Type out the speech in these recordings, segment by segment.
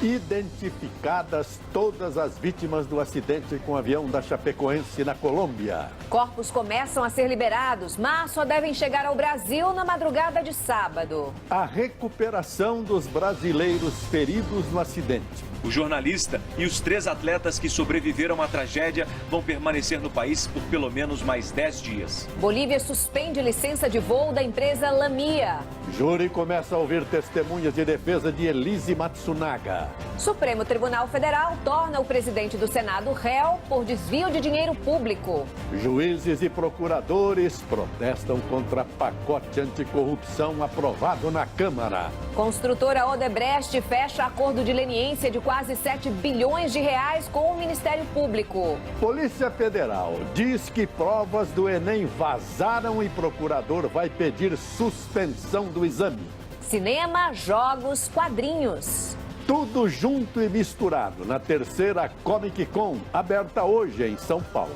Identificadas todas as vítimas do acidente com o avião da Chapecoense na Colômbia. Corpos começam a ser liberados, mas só devem chegar ao Brasil na madrugada de sábado. A recuperação dos brasileiros feridos no acidente. O jornalista e os 3 atletas que sobreviveram à tragédia vão permanecer no país por pelo menos mais 10 dias. Bolívia suspende licença de voo da empresa Lamia. Júri começa a ouvir testemunhas de defesa de Elise Matsunaga. Supremo Tribunal Federal torna o presidente do Senado réu por desvio de dinheiro público. Juízes e procuradores protestam contra pacote anticorrupção aprovado na Câmara. Construtora Odebrecht fecha acordo de leniência de quase 7 bilhões de reais com o Ministério Público. Polícia Federal diz que provas do Enem vazaram e procurador vai pedir suspensão do exame. Cinema, jogos, quadrinhos. Tudo junto e misturado na terceira Comic Con, aberta hoje em São Paulo.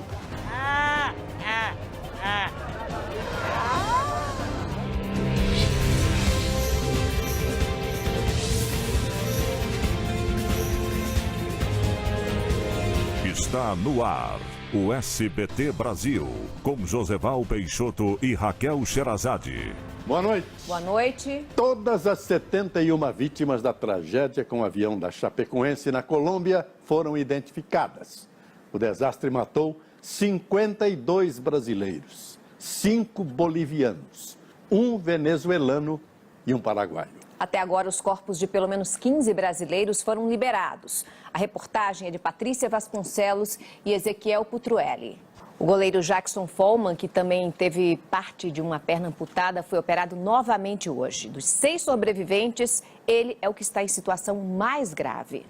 Está no ar o SBT Brasil, com Joseval Peixoto e Raquel Sherazade. Boa noite. Boa noite. Todas as 71 vítimas da tragédia com o avião da Chapecoense na Colômbia foram identificadas. O desastre matou 52 brasileiros, 5 bolivianos, 1 venezuelano e 1 paraguaio. Até agora, os corpos de pelo menos 15 brasileiros foram liberados. A reportagem é de Patrícia Vasconcelos e Ezequiel Putruelli. O goleiro Jackson Follman, que também teve parte de uma perna amputada, foi operado novamente hoje. Dos 6 sobreviventes, ele é o que está em situação mais grave.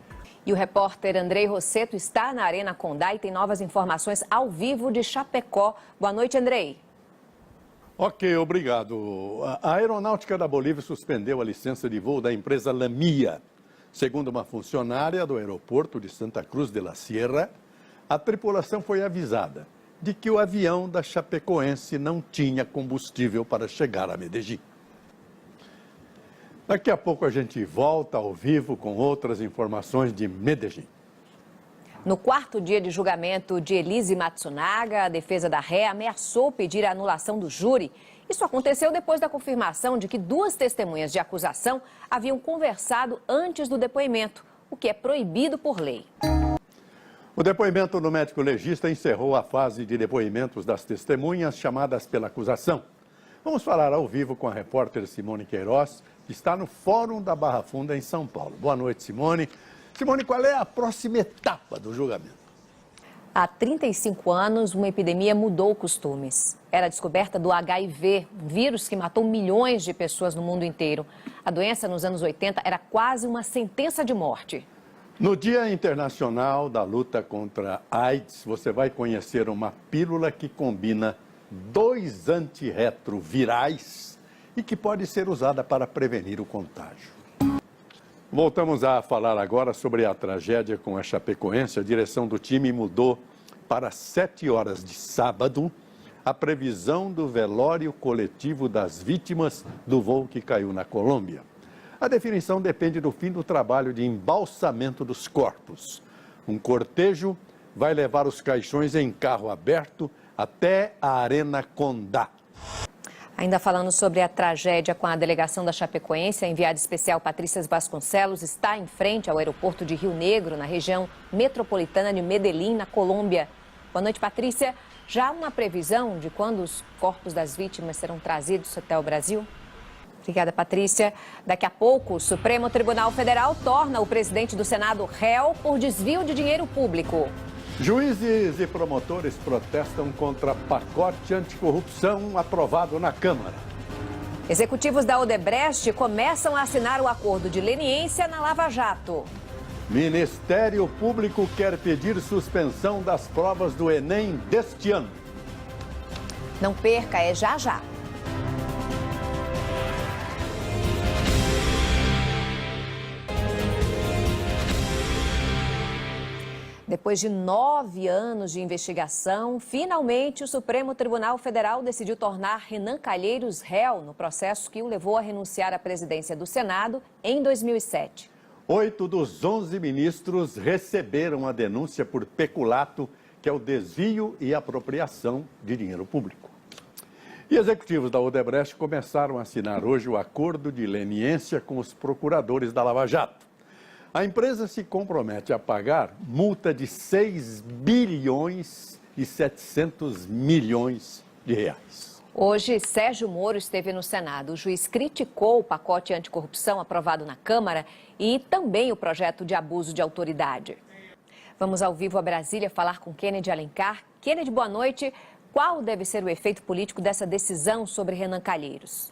E o repórter Andrei Rosseto está na Arena Condá e tem novas informações ao vivo de Chapecó. Boa noite, Andrei. Ok, obrigado. A Aeronáutica da Bolívia suspendeu a licença de voo da empresa Lamia. Segundo uma funcionária do aeroporto de Santa Cruz de la Sierra, a tripulação foi avisada de que o avião da Chapecoense não tinha combustível para chegar a Medellín. Daqui a pouco a gente volta ao vivo com outras informações de Medellín. No 4º dia de julgamento de Elise Matsunaga, a defesa da ré ameaçou pedir a anulação do júri. Isso aconteceu depois da confirmação de que 2 testemunhas de acusação haviam conversado antes do depoimento, o que é proibido por lei. O depoimento do médico legista encerrou a fase de depoimentos das testemunhas chamadas pela acusação. Vamos falar ao vivo com a repórter Simone Queiroz, que está no Fórum da Barra Funda, em São Paulo. Boa noite, Simone. Simone, qual é a próxima etapa do julgamento? Há 35 anos, uma epidemia mudou costumes. Era a descoberta do HIV, um vírus que matou milhões de pessoas no mundo inteiro. A doença, nos anos 80, era quase uma sentença de morte. No Dia Internacional da Luta contra a AIDS, você vai conhecer uma pílula que combina 2 antirretrovirais e que pode ser usada para prevenir o contágio. Voltamos a falar agora sobre a tragédia com a Chapecoense. A direção do time mudou para 7 horas de sábado a previsão do velório coletivo das vítimas do voo que caiu na Colômbia. A definição depende do fim do trabalho de embalsamento dos corpos. Um cortejo vai levar os caixões em carro aberto até a Arena Condá. Ainda falando sobre a tragédia com a delegação da Chapecoense, a enviada especial Patrícia Vasconcelos está em frente ao aeroporto de Rio Negro, na região metropolitana de Medellín, na Colômbia. Boa noite, Patrícia. Já há uma previsão de quando os corpos das vítimas serão trazidos até o Brasil? Obrigada, Patrícia. Daqui a pouco, o Supremo Tribunal Federal torna o presidente do Senado réu por desvio de dinheiro público. Juízes e promotores protestam contra pacote anticorrupção aprovado na Câmara. Executivos da Odebrecht começam a assinar o acordo de leniência na Lava Jato. Ministério Público quer pedir suspensão das provas do Enem deste ano. Não perca, é já já. Depois de 9 anos de investigação, finalmente o Supremo Tribunal Federal decidiu tornar Renan Calheiros réu no processo que o levou a renunciar à presidência do Senado em 2007. 8 dos 11 ministros receberam a denúncia por peculato, que é o desvio e apropriação de dinheiro público. E executivos da Odebrecht começaram a assinar hoje o acordo de leniência com os procuradores da Lava Jato. A empresa se compromete a pagar multa de 6 bilhões e 700 milhões de reais. Hoje, Sérgio Moro esteve no Senado. O juiz criticou o pacote anticorrupção aprovado na Câmara e também o projeto de abuso de autoridade. Vamos ao vivo a Brasília falar com Kennedy Alencar. Kennedy, boa noite. Qual deve ser o efeito político dessa decisão sobre Renan Calheiros?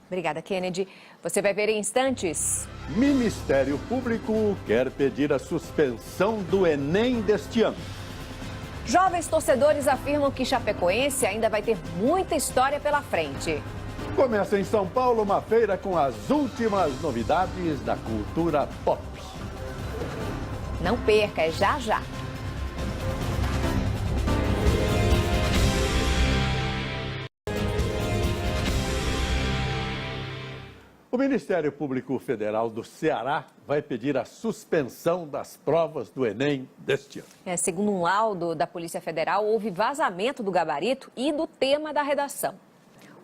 Obrigada, Kennedy. Você vai ver em instantes. Ministério Público quer pedir a suspensão do Enem deste ano. Jovens torcedores afirmam que Chapecoense ainda vai ter muita história pela frente. Começa em São Paulo uma feira com as últimas novidades da cultura pop. Não perca, é já já. O Ministério Público Federal do Ceará vai pedir a suspensão das provas do Enem deste ano. Segundo um laudo da Polícia Federal, houve vazamento do gabarito e do tema da redação.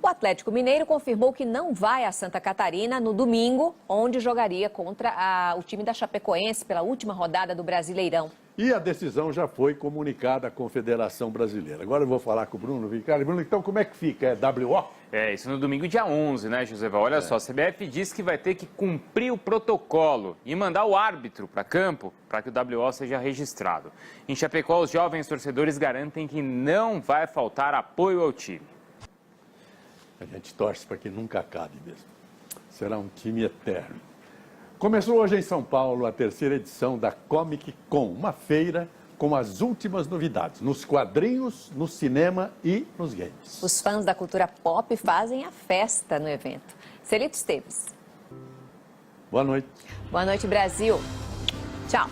O Atlético Mineiro confirmou que não vai a Santa Catarina no domingo, onde jogaria contra o time da Chapecoense pela última rodada do Brasileirão. E a decisão já foi comunicada à Confederação Brasileira. Agora eu vou falar com o Bruno Vicari. Bruno, então como é que fica? É WO? Isso no domingo, dia 11, né, Joseval? Olha só, a CBF diz que vai ter que cumprir o protocolo e mandar o árbitro para campo para que o WO seja registrado. Em Chapecó, os jovens torcedores garantem que não vai faltar apoio ao time. A gente torce para que nunca acabe mesmo. Será um time eterno. Começou hoje em São Paulo a terceira edição da Comic Con, uma feira com as últimas novidades nos quadrinhos, no cinema e nos games. Os fãs da cultura pop fazem a festa no evento. Celito Esteves. Boa noite. Boa noite, Brasil. Tchau.